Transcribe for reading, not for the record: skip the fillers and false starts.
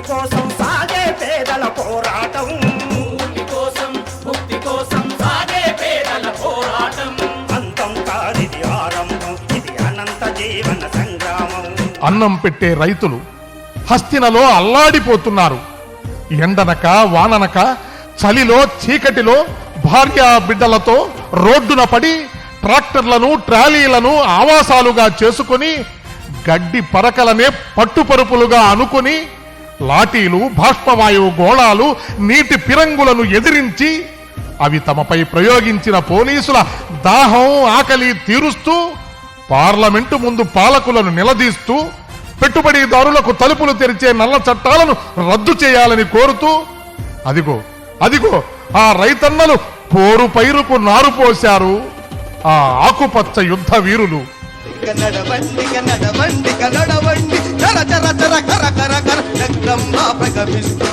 కోసం సాగే పేదల పోరాటం, ముక్తి కోసం సాగే పేదల పోరాటం. అంతం కాదిది ఆరంభం, ఇది అనంత జీవన సంగ్రామం. అన్నం పెట్టే రైతులు హస్తినలో అల్లాడిపోతున్నారు. ఎండనక వాననక చలిలో చీకటిలో భార్యా బిడ్డలతో రోడ్డున పడి ట్రాక్టర్లను ట్రాలీలను ఆవాసాలుగా చేసుకుని గడ్డి పరకలనే పట్టుపరుపులుగా అనుకుని లాఠీలు బాష్పవాయువు గోళాలు నీటి పిరంగులను ఎదిరించి అవి తమపై ప్రయోగించిన పోలీసుల దాహం ఆకలి తీరుస్తూ పార్లమెంటు ముందు పాలకులను నిలదీస్తూ పెట్టుబడిదారులకు తలుపులు తెరిచే నల్ల చట్టాలను రద్దు చేయాలని కోరుతూ అదిగో అదిగో ఆ రైతన్నలు పోరు పైరుకు నారు పోశారు ఆ ఆకుపచ్చ యుద్ధ వీరులు. నడవండి నడవండి నడవండి చర చర చర కర కర కర ప్రగమిస్తూ